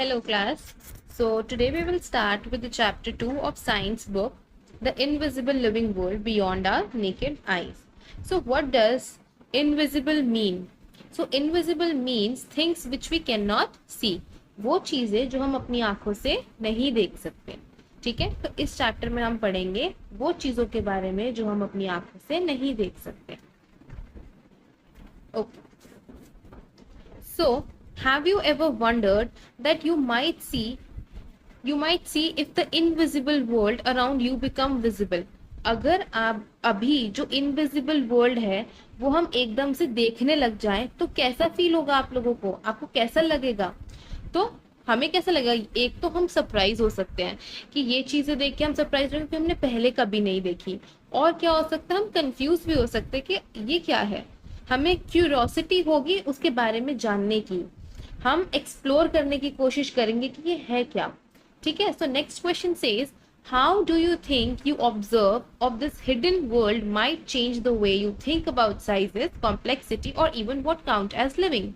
Hello class. So today we will start with the chapter 2 of science book, The Invisible Living World Beyond Our Naked Eyes. So what does invisible mean? So invisible means things which we cannot see. वो चीजें जो हम अपनी आंखों से नहीं देख सकते. ठीक है, तो इस चैप्टर में हम पढ़ेंगे वो चीजों के बारे में जो हम अपनी आंखों से नहीं देख सकते. Okay. So have you ever wondered that you might see if the invisible world around you become visible? अगर आप अभी जो इनविजिबल वर्ल्ड है वो हम एकदम से देखने लग जाएं तो कैसा फील होगा आप लोगों को? आपको कैसा लगेगा? तो हमें कैसा लगेगा? एक तो हम सरप्राइज हो सकते हैं कि ये चीजें देख के हम सरप्राइज हो, क्योंकि हमने पहले कभी नहीं देखी. और क्या हो सकता है, हम कंफ्यूज भी हो सकते हैं कि ये क्या है. हमें क्यूरियोसिटी होगी उसके बारे में जानने की, हम एक्सप्लोर करने की कोशिश करेंगे कि ये है क्या. ठीक है. So next question says, how do you think you observe of this hidden world might change the way you think about sizes, complexity और even what count as living.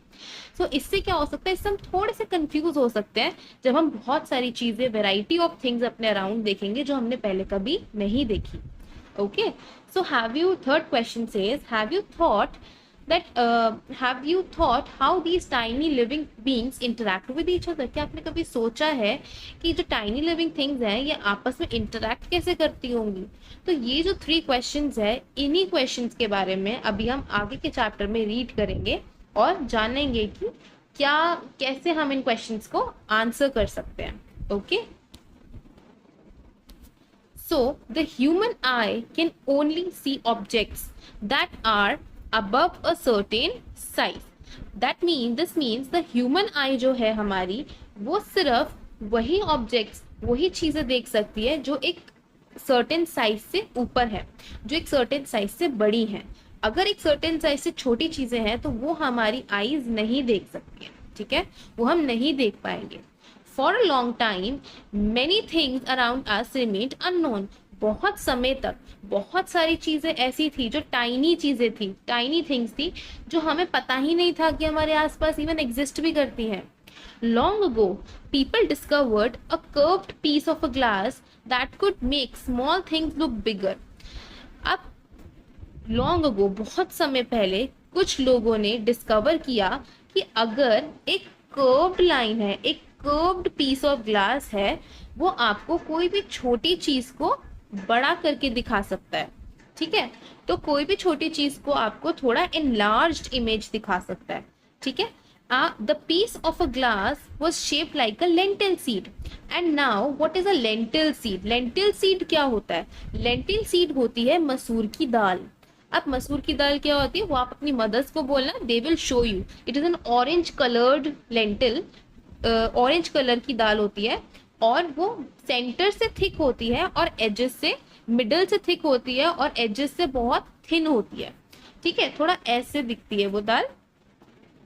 So इससे क्या हो सकता है, इससे हम थोड़े से कंफ्यूज हो सकते हैं जब हम बहुत सारी चीजें, वेराइटी ऑफ थिंग्स अपने अराउंड देखेंगे जो हमने पहले कभी नहीं देखी. Okay. So have you, third question says, have you thought how these tiny living beings interact with each other? क्या आपने कभी सोचा है कि जो टाइनी लिविंग थिंग्स हैं ये आपस में इंटरैक्ट कैसे करती होंगी? तो ये जो 3 क्वेश्चंस है, इन्हीं क्वेश्चंस के बारे में अभी हम आगे के चैप्टर में रीड करेंगे और जानेंगे कि क्या, कैसे हम इन क्वेश्चंस को आंसर कर सकते हैं. Okay. So the human eye can only see objects that are above a certain size. This means the human eye जो है हमारी, वो सिर्फ वही ऑब्जेक्ट्स, वही चीजें देख सकती है जो एक सर्टेन साइज से ऊपर है, जो एक सर्टेन साइज से बड़ी है. अगर एक सर्टेन साइज से छोटी चीजें हैं तो वो हमारी आईज नहीं देख सकती है. ठीक है, वो हम नहीं देख पाएंगे. For a long time many things around us remained unknown. बहुत समय तक बहुत सारी चीजें ऐसी थी जो टाइनी चीजें थी, टाइनी थिंग्स थी जो हमें पता ही नहीं था कि हमारे आसपास इवन एग्जिस्ट भी करती हैं. Long ago people discovered a curved piece of a glass that could make small things look bigger. अब लॉन्ग अगो, बहुत समय पहले कुछ लोगों ने डिस्कवर किया कि अगर एक कर्व्ड लाइन है, एक कर्व्ड पीस ऑफ ग्लास है, वो आपको कोई भी छोटी चीज को बड़ा करके दिखा सकता है. ठीक है, तो कोई भी छोटी चीज को आपको थोड़ा एनलार्ज्ड इमेज दिखा सकता है. ठीक है. The piece of a glass was shaped like a lentil seed. And now what is a lentil seed? Lentil seed क्या होता है? Lentil seed होती है मसूर की दाल. अब मसूर की दाल क्या होती है वो आप अपनी मदर्स को बोलना, they will show you. It is an orange coloured lentil, orange colour की दाल होती है और वो सेंटर से थिक होती है और एजेस से, मिडल से थिक होती है और एजेस से बहुत थिन होती है. ठीक है, थोड़ा ऐसे दिखती है वो दाल,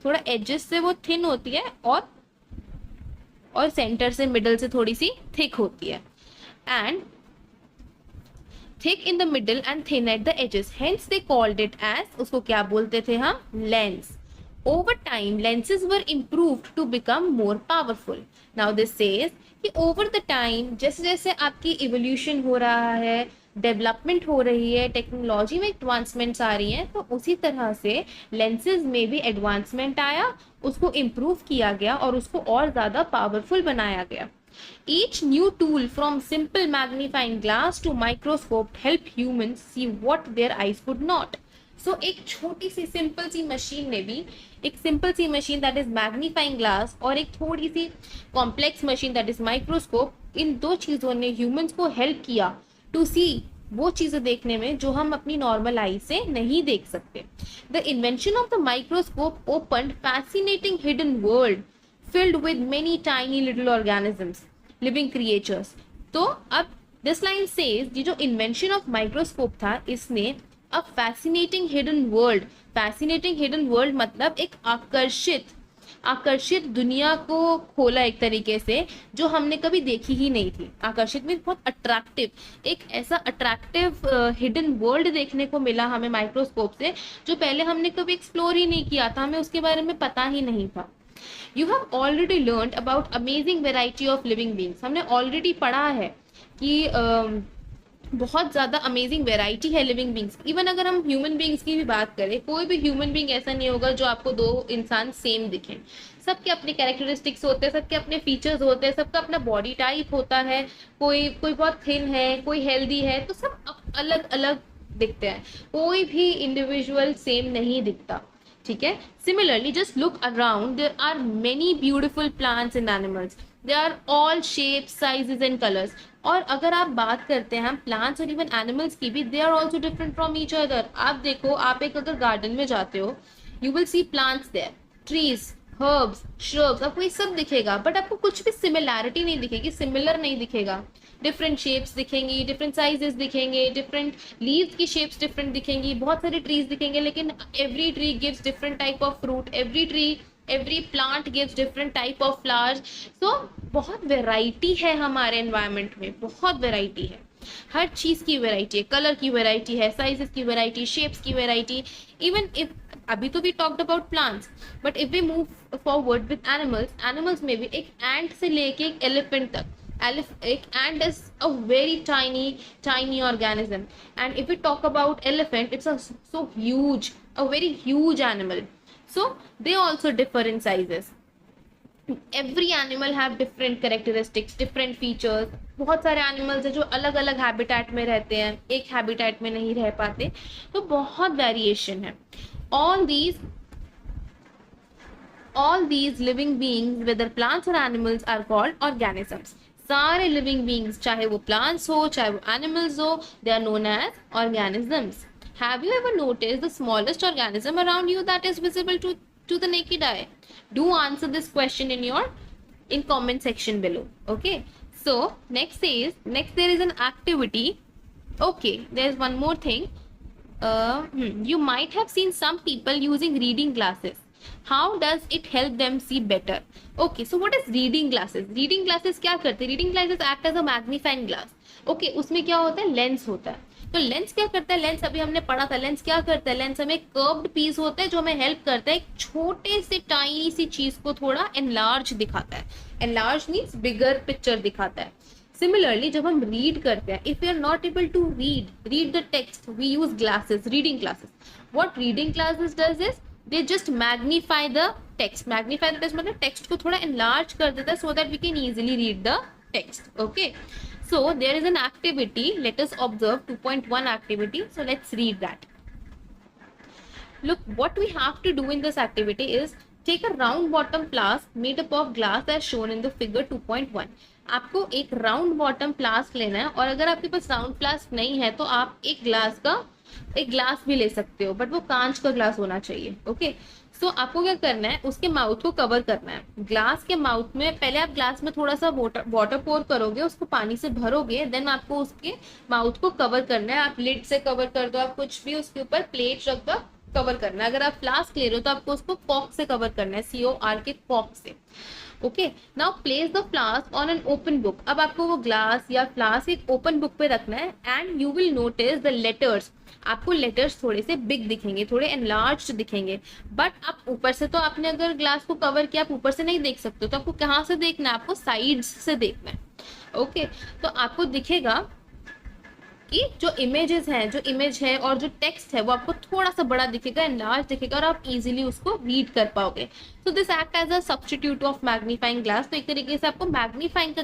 थोड़ा एजेस से वो थिन होती है और सेंटर से, मिडल से थोड़ी सी थिक होती है. And thick in the middle and thin at the edges, hence they called it as, उसको क्या बोलते थे हम? Lens. Over time, lenses were improved to become more powerful. Now this says कि over the time, जैसे जैसे आपकी evolution हो रहा है, डेवलपमेंट हो रही है, टेक्नोलॉजी में एडवांसमेंट्स आ रही हैं, तो उसी तरह से लेंसेज में भी एडवांसमेंट आया, उसको इम्प्रूव किया गया और उसको और ज़्यादा पावरफुल बनाया गया. Each new tool from simple magnifying glass to microscope help humans see what their eyes could not. सो एक छोटी सी सिंपल सी मशीन ने भी, एक सिंपल सी machine that is magnifying glass और एक थोड़ी सी complex machine that is microscope, इन दो चीजों ने ह्यूमंस को हेल्प किया टू सी वो चीजें देखने में जो हम अपनी नॉर्मल आई से नहीं देख सकते. The invention of the microscope opened fascinating hidden world filled with many tiny little organisms, living creatures. तो अब दिस लाइन सेज, ये जो इन्वेंशन ऑफ माइक्रोस्कोप था इसने a fascinating hidden world, fascinating hidden world मतलब एक आकर्षित दुनिया को खोला एक तरीके से जो हमने कभी देखी ही नहीं थी. आकर्षित में बहुत अट्रैक्टिव, एक ऐसा अट्रैक्टिव हिडन वर्ल्ड देखने को मिला हमें माइक्रोस्कोप से जो पहले हमने कभी एक्सप्लोर ही नहीं किया था, हमें उसके बारे में पता ही नहीं था. You have already learned about amazing variety of living beings. हमने already पढ़ा है कि बहुत ज़्यादा अमेजिंग वेराइटी है लिविंग बींग्स। इवन अगर हम ह्यूमन बींग्स की भी बात करें, कोई भी ह्यूमन बींग ऐसा नहीं होगा जो आपको दो इंसान सेम दिखें। सबके अपने कैरेक्टरिस्टिक्स होते हैं, सबके अपने फीचर्स होते हैं, सबका अपना बॉडी टाइप होता है। कोई कोई बहुत थिन है, कोई हेल्दी है, तो सब अलग अलग दिखते हैं। कोई भी इंडिविजुअल सेम नहीं दिखता, ठीक है। Similarly just look around, there are many beautiful plants and animals, they are all shapes, sizes and colours. और अगर आप बात करते हैं हम प्लांट्स और इवन एनिमल्स की भी, they are also different from each other. आप देखो, आप एक अगर गार्डन में जाते हो, you will see plants there, trees, herbs, shrubs, आपको ये सब दिखेगा, बट आपको कुछ भी सिमिलैरिटी नहीं दिखेगी, सिमिलर नहीं दिखेगा। डिफरेंट शेप्स दिखेंगी, डिफरेंट साइजेस दिखेंगे, डिफरेंट लीव्स की शेप्स डिफरेंट दिखेंगी, बहुत सारे ट्रीज दिखेंगे, लेकिन every tree gives different type of fruit, every plant gives different type of flowers. So बहुत वेराइटी है हमारे एनवायरनमेंट में, बहुत वेराइटी है, हर चीज की वेराइटी है, कलर की वेराइटी है, साइजेस की वेराइटी, शेप्स की वेराइटी। इवन इफ अभी तो we talked about plants, but if we move forward with animals, animals में भी एक एंट से लेके एक एलिफेंट तक, एक ant is a very tiny organism, and if we talk about elephant, it's so huge, a very huge animal, so they also differ in sizes. Every animal have different characteristics, different features. बहुत सारे animals है जो अलग अलग habitat में रहते हैं, एक हैबिटेट में नहीं रह पाते, तो बहुत वेरिएशन है। all these living beings, whether plants or animals, are called organisms. सारे लिविंग बींग्स, चाहे वो प्लांट्स हो चाहे वो एनिमल्स हो, they are known as organisms. Have you ever notice the smallest organism around you that is visible to the naked eye? Do answer this question in comment section below. Okay, so next there is an activity. Okay, there's one more thing. You might have seen some people using reading glasses. How does it help them see better? Okay, so what is reading glasses? Reading glasses क्या करते हैं? Reading glasses act as a magnifying glass. Okay, उसमें क्या होता है? Lens होता है। तो लेंस क्या करता है? लेंस अभी हमने पढ़ा था, लेंस क्या करता है? लेंस हमें कर्व्ड पीस होता है जो हमें हेल्प करता है एक छोटे से टाइनी सी चीज को थोड़ा एनलार्ज दिखाता है। एनलार्ज मीन्स बिगर पिक्चर दिखाता है। सिमिलरली जब हम रीड करते हैं, if you are not able to read the text, we use glasses, reading glasses. What reading glasses does is they just magnify the text मतलब text को थोड़ा enlarge कर देता है so that we can easily read the text. Okay, so there is an activity, let us observe 2.1 activity. So let's read that. Look, what we have to do in this activity is take a round bottom flask made up of glass as shown in the figure 2.1. आपको एक round bottom flask लेना है, और अगर आपके पास round flask नहीं है तो आप एक ग्लास भी ले सकते हो, बट वो कांच का ग्लास होना चाहिए। ओके, सो आपको क्या करना है, उसके माउथ को कवर करना है। ग्लास के माउथ में पहले आप ग्लास में थोड़ा सा वाटर पोर करोगे, उसको पानी से भरोगे, देन आपको उसके माउथ को कवर करना है। आप लिड से कवर कर दो, आप कुछ भी उसके ऊपर प्लेट रख दो, कवर करना है। अगर आप फ्लास्क ले रहे हो तो आपको उसको कॉर्क से कवर करना है, COR के कॉर्क से। Okay, now place the flask on an open book. अब आपको वो ग्लास या फ्लास्क एक ओपन बुक पे रखना है, and you will notice the letters. आपको लेटर्स थोड़े से बिग दिखेंगे, थोड़े एनलार्ज्ड दिखेंगे, बट आप ऊपर से तो आपने अगर ग्लास को कवर किया, आप ऊपर से नहीं देख सकते हो, तो आपको कहाँ से देखना है? आपको साइड्स से देखना है। ओके, तो आपको दिखेगा कि जो इमेजेस हैं, जो इमेज है और जो टेक्स्ट है वो आपको थोड़ा सा बड़ा दिखेगा, एनलार्ज दिखेगा, और आप इजीली उसको रीड कर पाओगे। So this act as a substitute of magnifying glass. तो एक तरीके से आपको मैग्नीफाइंग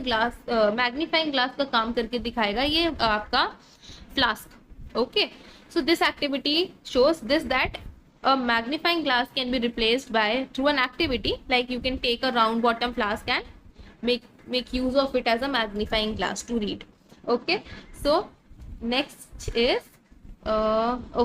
ग्लास का काम करके दिखाएगा ये आपका flask. Okay, so this activity shows this that a magnifying glass can be replaced by through an activity like you can take a round bottom flask and make use of it as a magnifying glass to read. Okay, so next is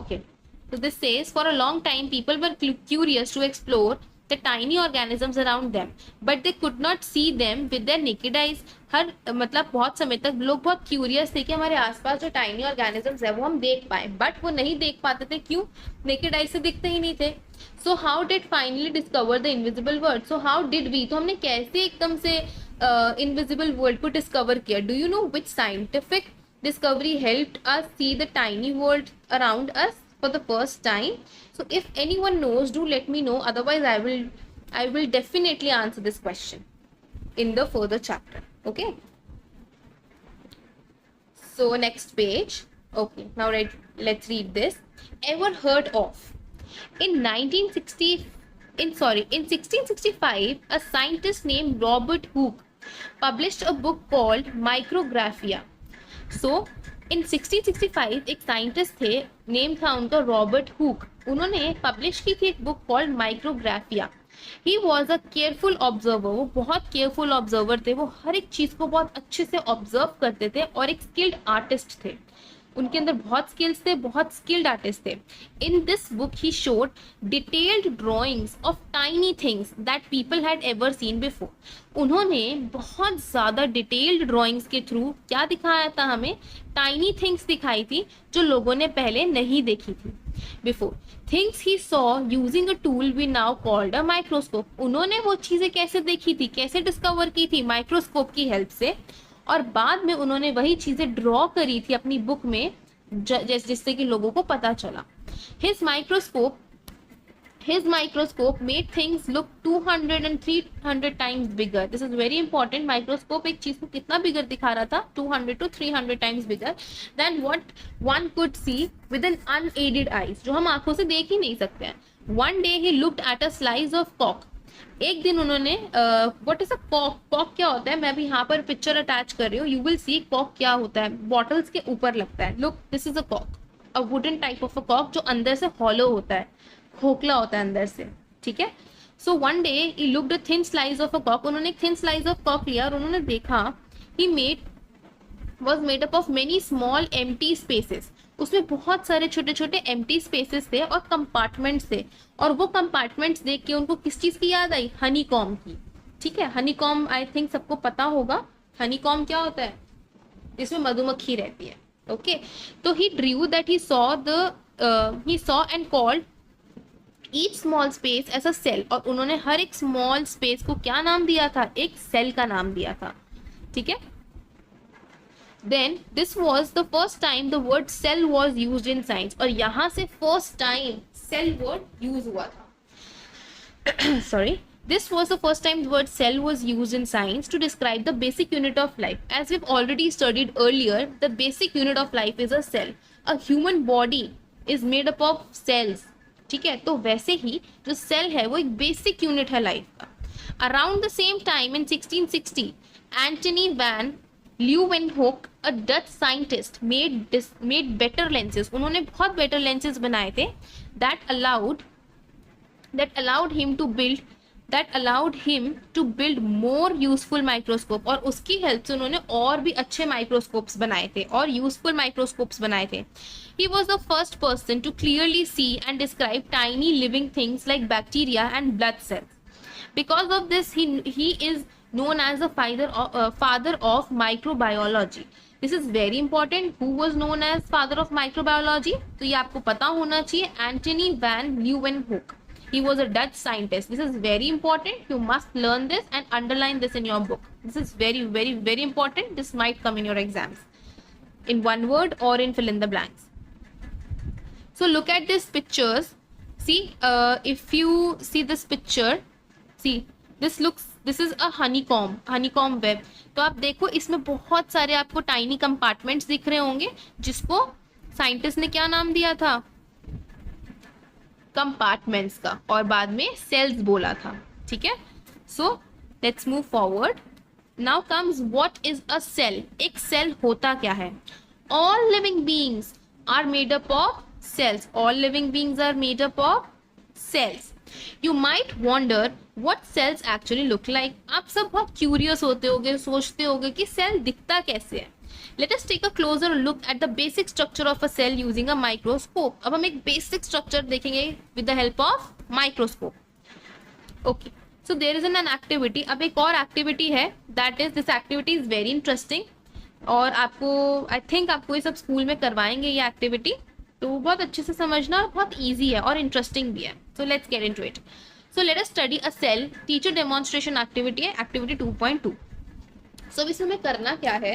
okay, so this says for a long time people were curious to explore the tiny organisms around them but they could not see them with their naked eyes. हर मतलब बहुत समय तक लोग बहुत curious थे कि हमारे आसपास जो टाइनी ऑर्गेनिजम्स है वो हम देख पाए, बट वो नहीं देख पाते थे। क्यों? नेकेड आई से दिखते ही नहीं थे। So how did finally discover the invisible world? So how did we, तो हमने कैसे एकदम से इनविजिबल वर्ल्ड को डिस्कवर किया? Do you know which scientific discovery helped us see the tiny world around us for the first time? So if anyone knows, do let me know, otherwise I will I will definitely answer this question in the further chapter. Okay. So next page. Okay, now let's read this. Ever heard of? In 1960, in 1665, a scientist named Robert Hooke published a book called Micrographia. So इन 1665 एक scientist थे, name था उनका Robert Hooke. उन्होंने publish की थी एक book called Micrographia. He was a careful observer. वो बहुत केयरफुल ऑब्जर्वर थे. वो हर एक चीज को बहुत अच्छे से ऑब्जर्व करते थे और एक स्किल्ड आर्टिस्ट थे. उनके अंदर बहुत स्किल्स थे, बहुत स्किल्ड आर्टिस्ट थे. In this book he showed detailed drawings of tiny things that people had ever seen before. उन्होंने बहुत ज़्यादा डिटेल्ड ड्रॉइंग्स के थ्रू क्या दिखाया था हमें? टाइनी थिंग्स दिखाई थी जो लोगों ने पहले नहीं देखी थी before. Things he saw using a tool we now called a microscope. उन्होंने वो चीज़ें कैसे देखी थी, कैसे डिस्कवर की थी? माइक्रोस्कोप की हेल्प से. और बाद में उन्होंने वही चीज़ें ड्रॉ करी थी अपनी बुक में, जिससे कि लोगों को पता चला. His microscope made things look 200 and 300 times bigger. This is very important. Microscope एक चीज को कितना बिगर दिखा रहा था? 200 to 300 times bigger than what one could see with an unaided eyes. जो हम आंखों से देख ही नहीं सकते हैं. One day he looked at a slice of cork. एक दिन उन्होंने व्हाट इज अ कॉक? कॉक क्या होता है? मैं अभी यहाँ पर पिक्चर अटैच कर रही हूँ. यू विल सी कॉक क्या होता है. बॉटल्स के ऊपर लगता है. Look, this is a cock, a wooden type of a cock जो अंदर से हॉलो होता है, खोखला होता है अंदर से. ठीक है. So one day he looked a thin slice of a कॉक. उन्होंने एक थिन स्लाइस ऑफ कॉक लिया और उन्होंने देखा ही was made up of many small empty spaces. उसमें बहुत सारे छोटे छोटे empty spaces थे और कंपार्टमेंट्स थे. और वो कंपार्टमेंट्स देख के उनको किस चीज की याद आई? हनीकॉम की. ठीक है. हनीकॉम आई थिंक सबको पता होगा. हनीकॉम क्या होता है? जिसमें मधुमक्खी रहती है. ओके. तो he drew that he saw and called each small space as a cell. और उन्होंने हर एक स्मॉल स्पेस को क्या नाम दिया था? एक सेल का नाम दिया था. ठीक है. Then this was the first time the word cell was used in science. और यहाँ से first time cell word use हुआ था. Sorry. This was the first time the word cell was used in science to describe the basic unit of life. As we've already studied earlier, the basic unit of life is a cell. A human body is made up of cells. ठीक है. तो वैसे ही जो cell है वो एक basic unit है life का. Around the same time in 1660, Antony van Leeuwenhoek, a Dutch scientist, made better lenses. उन्होंने बहुत better lenses बनाए थे that allowed him to build more useful microscope. और उसकी हेल्प से उन्होंने और भी अच्छे माइक्रोस्कोप्स बनाए थे और यूजफुल माइक्रोस्कोप्स बनाए थे. He was the first person to clearly see and describe tiny living things like bacteria and blood cells. Because of this, he is known as the father of microbiology. This is very important. Who was known as father of microbiology? तो ये आपको पता होना चाहिए. Antony van Leeuwenhoek. He was a Dutch scientist. This is very important. You must learn this and underline this in your book. This is very, very, very important. This might come in your exams in one word or in fill in the blanks. So look at these pictures. See, if you see this picture, see, this is a honeycomb web. तो आप देखो इसमें बहुत सारे आपको tiny compartments दिख रहे होंगे जिसको साइंटिस्ट ने क्या नाम दिया था? कंपार्टमेंट्स का. और बाद में सेल्स बोला था. ठीक है. So let's move forward. Now comes what is a cell. एक सेल होता क्या है? All living beings are made up of cells. All living beings are made up of cells. You might wonder what cells actually look like. आप सब बहुत curious होते होगे, सोचते होगे कि सेल दिखता कैसे है. Let us take a closer look at the basic structure of a cell using a microscope. अब हम एक बेसिक स्ट्रक्चर देखेंगे with the help of microscope. Okay. So there is an activity. अब एक और एक्टिविटी है. That is, this activity is very interesting. और आपको आई थिंक आपको ये सब स्कूल में करवाएंगे ये एक्टिविटी. तो बहुत अच्छे से समझना और बहुत इजी है और इंटरेस्टिंग भी है. So let's get into it. So let us study a cell. Teacher demonstration activity है, एक्टिविटी 2.2. सो इसमें हमें करना क्या है?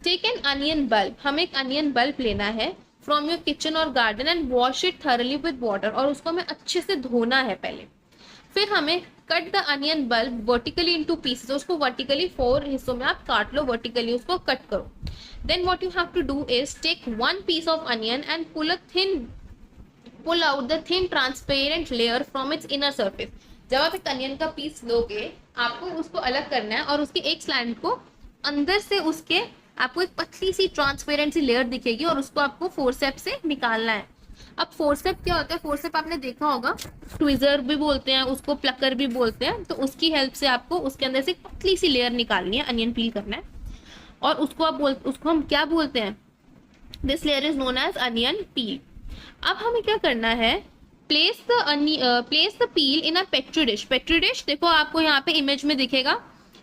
Take an onion bulb. हमें एक अनियन बल्ब लेना है फ्रॉम योर किचन और garden and wash it thoroughly with water. और उसको हमें अच्छे से धोना है पहले. फिर हमें cut the onion bulb vertically into pieces, उसको वर्टिकली 4 हिस्सों में आप काट लो, वर्टिकली उसको कट करो. Then what you have to do is take one piece of onion and pull out the thin transparent layer from its inner surface. जब आप एक अनियन का पीस लोगे, आपको उसको अलग करना है और उसके एक स्लैंड को अंदर से उसके आपको एक पतली सी ट्रांसपेरेंट सी लेयर दिखेगी और उसको आपको फोर्सेप से निकालना है. अब फोर्सेप क्या होता है? फोर्सेप आपने देखा होगा, ट्विजर भी बोलते हैं उसको, प्लकर भी बोलते हैं. तो उसकी हेल्प से आपको उसके अंदर से एक पतली सी लेयर निकालनी है, अनियन पील करना है. और उसको हम क्या बोलते हैं? This layer is known as onion peel. अब हमें क्या करना है? Place the peel in a petri dish. Petri dish देखो आपको यहाँ पे इमेज में दिखेगा,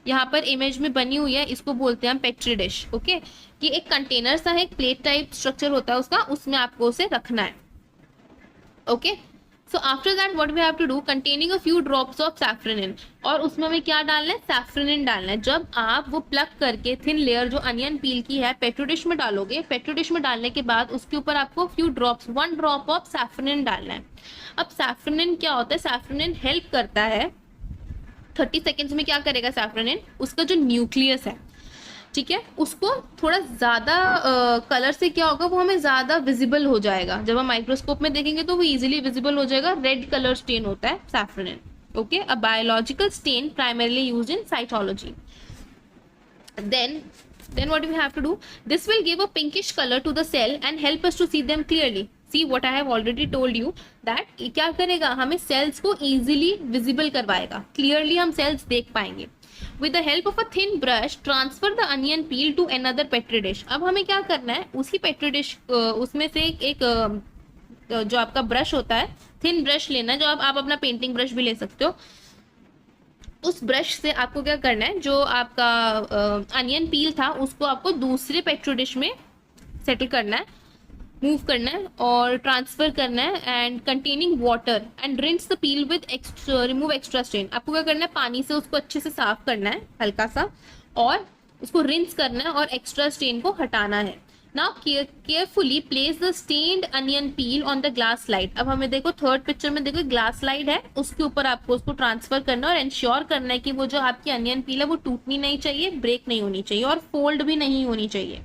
यहाँ पर इमेज में बनी हुई है, इसको बोलते हैं हम पेट्री डिश. ओके, कि एक कंटेनर सा है, एक प्लेट टाइप स्ट्रक्चर होता है उसका, उसमें आपको उसे रखना है. Okay, so after that what we have to do, containing a few drops of safranin. और उसमें हमें क्या डालना है? सैफ्रनिन डालना है. जब आप वो प्लग करके थिन लेयर जो अनियन पील की है पेट्री डिश में डालोगे, पेट्री डिश में डालने के बाद उसके ऊपर आपको फ्यू ड्रॉप्स, 1 ड्रॉप ऑफ सैफ्रनिन डालना है. अब सैफ्रनिन क्या होता है? सैफ्रनिन हेल्प करता है 30 सेकेंड्स में. क्या करेगा सैफ्रनिन? उसका जो न्यूक्लियस है, ठीक है, उसको थोड़ा ज्यादा कलर से क्या होगा, वो हमें ज्यादा विजिबल हो जाएगा. जब हम माइक्रोस्कोप में देखेंगे तो वो इजीली विजिबल हो जाएगा. रेड कलर स्टेन होता है safranin. Okay, a biological stain primarily used in cytology. then what we have to do, this will give a pinkish color to the cell and help us to see them clearly. See what I have already told you that क्या करेगा? हमें sales को easily visible करवाएगा, clearly हम sales देख पाएंगे. With the help of a thin brush, transfer the onion peel to another petri dish. अब हमें क्या करना है? उसी petri dish उसमें से एक जो आपका ब्रश होता है, थिन ब्रश लेना है, जो आप अपना पेंटिंग ब्रश भी ले सकते हो. उस ब्रश से आपको क्या करना है? जो आपका अनियन पील था उसको आपको दूसरे पेट्री डिश में सेटल करना है, मूव करना है और ट्रांसफर करना है. And containing water and rinse the peel with remove extra stain. आपको क्या करना है? पानी से उसको अच्छे से साफ करना है, हल्का सा, और उसको रिंस करना है और एक्स्ट्रा स्टेन को हटाना है. Now carefully place the stained onion peel on the glass slide. अब हमें देखो थर्ड पिक्चर में देखो ग्लास स्लाइड है, उसके ऊपर आपको उसको ट्रांसफर करना है और इंश्योर करना है कि वो जो आपकी अनियन पील है वो टूटनी नहीं चाहिए, ब्रेक नहीं होनी चाहिए और फोल्ड भी नहीं होनी चाहिए.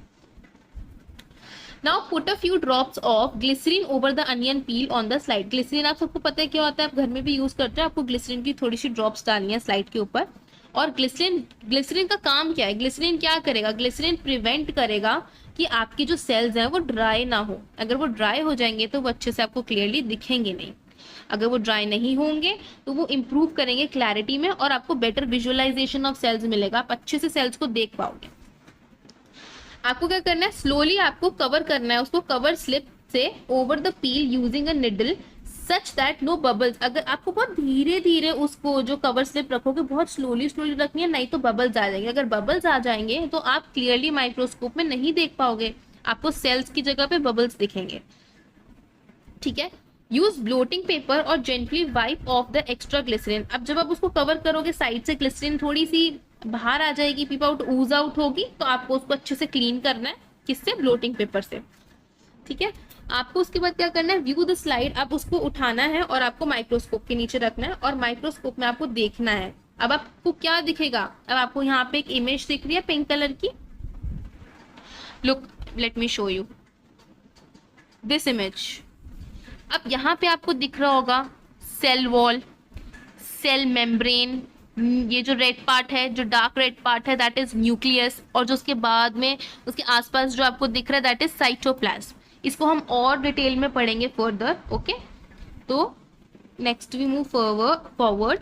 Now put a few drops of glycerin over the onion peel on the slide. Glycerine आप सबको पता है क्या होता है, आप घर में भी यूज करते हैं. आपको ग्लिसरीन की थोड़ी सी ड्रॉप्स डालनी है स्लाइड के ऊपर. और ग्लिसरीन का काम क्या है? ग्लिसरीन क्या करेगा? ग्लिसरीन प्रिवेंट करेगा कि आपकी जो सेल्स हैं वो ड्राई ना हो. अगर वो ड्राई हो जाएंगे तो वो अच्छे से आपको क्लियरली दिखेंगे नहीं. अगर वो ड्राई नहीं होंगे तो वो इम्प्रूव करेंगे क्लैरिटी में और आपको बेटर विजुअलाइजेशन ऑफ सेल्स मिलेगा. आप अच्छे से सेल्स को देख पाओगे. आपको क्या करना है? स्लोली आपको कवर करना है उसको कवर स्लिप से over the peel using a needle such that no bubbles. अगर आपको बहुत धीरे धीरे उसको जो कवर स्लिप रखोगे, बहुत स्लोली रखनी है, नहीं तो बबल्स आ जाएंगे. अगर बबल्स आ जाएंगे तो आप क्लियरली माइक्रोस्कोप में नहीं देख पाओगे, आपको सेल्स की जगह पे बबल्स दिखेंगे. ठीक है, यूज ब्लोटिंग पेपर और gently wipe off the extra glycerine. अब जब आप उसको कवर करोगे साइड से ग्लिसरीन थोड़ी सी बाहर आ जाएगी, पीप आउट, ऊज आउट होगी, तो आपको उसको अच्छे से क्लीन करना है. किससे? ब्लोटिंग पेपर से. ठीक है, आपको उसके बाद क्या करना है? View the slide. आप उसको उठाना है और आपको माइक्रोस्कोप के नीचे रखना है और माइक्रोस्कोप में आपको देखना है. अब आपको क्या दिखेगा? अब आपको यहाँ पे एक इमेज दिख रही है पिंक कलर की. Look, let me show you this image. अब यहाँ पे आपको दिख रहा होगा सेल वॉल, सेल मेम्ब्रेन. ये जो रेड पार्ट है, जो डार्क रेड पार्ट है, दैट इज न्यूक्लियस. और जो उसके बाद में उसके आसपास जो आपको दिख रहा है दैट इज साइटोप्लाज्म. इसको हम और डिटेल में पढ़ेंगे फर्दर. ओके, तो next we move forward.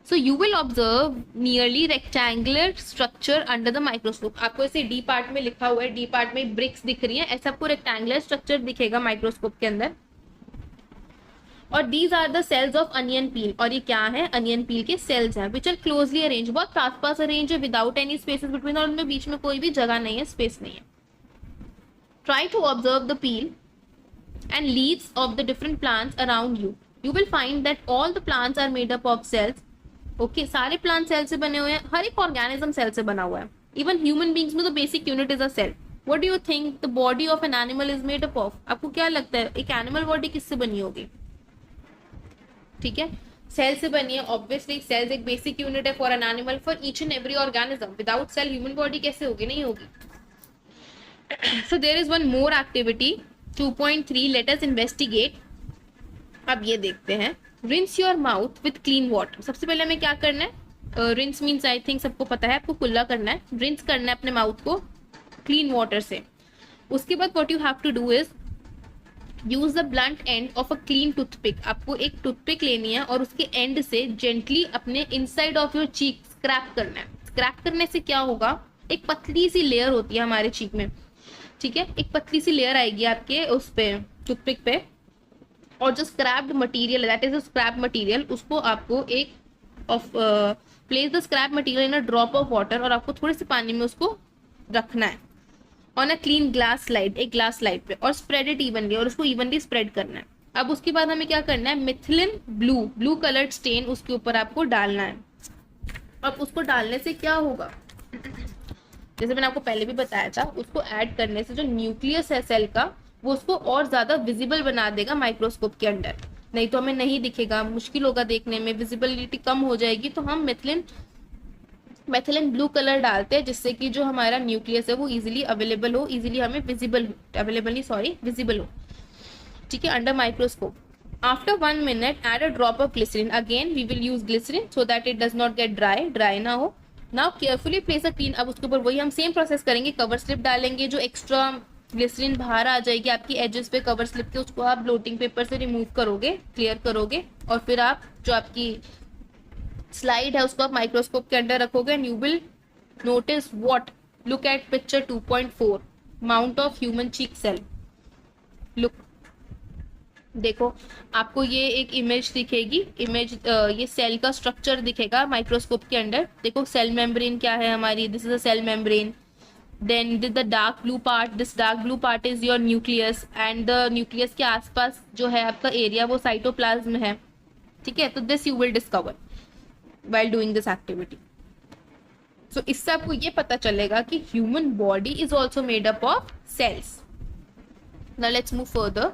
So you will observe nearly rectangular structure under the microscope. आपको ऐसे डी पार्ट में लिखा हुआ है, डी पार्ट में ब्रिक्स दिख रही है, ऐसा आपको रेक्टेंगुलर स्ट्रक्चर दिखेगा माइक्रोस्कोप के अंदर. और these are the cells of onion peel. और ये क्या है? अनियन पील के सेल्स हैं विच आर क्लोजली अरेंज. बहुत पास पास अरेंज है विदाउट एनी स्पेसेस बिटवीन, और उनमें बीच में कोई भी जगह नहीं है, स्पेस नहीं है. Try to observe the peel and leaves of the different plants around you. You will find that all the plants are made up of cells. Okay, सारे प्लांट सेल से बने हुए हैं. हर एक ऑर्गेनिज्म सेल से बना हुआ है. इवन ह्यूमन बींग्स में तो basic unit is a cell. What do you think the body of an animal is made up of? आपको क्या लगता है एक एनिमल बॉडी किससे बनी होगी? ठीक है, सेल से बनी है, ऑब्वियसली सेल्स एक बेसिक यूनिट है for an animal, for each and every organism. Without cell human body कैसे होगी, नहीं होगी। So there is one more activity 2.3, let us investigate. अब ये देखते हैं, rinse your mouth with clean water. सबसे पहले हमें क्या करना है, रिंस मीन्स आई थिंक सबको पता है, आपको कुल्ला करना है, रिंस करना है अपने माउथ को क्लीन वाटर से। उसके बाद what you have to do is use the blunt end of a clean toothpick. आपको एक टूथपिक लेनी है और उसके एंड से जेंटली अपने inside of your cheek scrap करना है। स्क्रैप करने से क्या होगा, एक पतली सी लेयर होती है हमारे चीक में, ठीक है, एक पतली सी लेयर आएगी आपके उस पे टूथपिक पे, और जो scraped material that is scrap material, उसको आपको एक of place the scrap material in a drop of water, और आपको थोड़े से पानी में उसको रखना है on a clean glass slide, एक ग्लास स्लाइड पे, और स्प्रेड इट इवनली, और उसको इवनली स्प्रेड करना है। अब उसके बाद हमें क्या करना है, मिथिलिन ब्लू कलर्ड स्टेन उसके ऊपर आपको डालना है। अब उसको डालने से क्या होगा, जैसे मैंने आपको पहले भी बताया था, उसको ऐड करने से जो न्यूक्लियस है सेल का, वो उसको और ज्यादा विजिबल बना देगा माइक्रोस्कोप के अंदर। नहीं तो हमें नहीं दिखेगा, मुश्किल होगा देखने में, विजिबिलिटी कम हो जाएगी। तो हम मेथिलिन ब्लू कलर डालते हैं, जिससे कि जो हमारा न्यूक्लियस है वो इजीली अवेलेबल हो, इजीली हमें विजिबल हो, ठीक है, under microscope. After 1 minute add a drop of glycerin. Again we will use glycerin so that it does not get dry ना हो। Now carefully place a clean, अब उसके ऊपर वही हम सेम प्रोसेस करेंगे, कवर स्लिप डालेंगे, जो एक्स्ट्रा ग्लिसरीन बाहर आ जाएगी आपकी एजेस पे कवर स्लिप के, उसको आप ब्लोटिंग पेपर से रिमूव करोगे, क्लियर करोगे, और फिर आप जो आपकी स्लाइड है उसको आप माइक्रोस्कोप के अंदर रखोगे, and you will notice what, look at picture 2.4, mount of human cheek cell. Look, देखो आपको ये एक इमेज दिखेगी, इमेज ये सेल का स्ट्रक्चर दिखेगा माइक्रोस्कोप के अंदर। देखो सेल मेम्ब्रेन क्या है हमारी, this is a cell membrane, then this the dark blue part, this dark blue part is your nucleus, and the nucleus के आसपास जो है आपका एरिया वो साइटोप्लाज्म है, ठीक है। तो this you will discover while doing this activity. So इससे आपको ये पता चलेगा कि human body is also made up of cells. Now let's move further.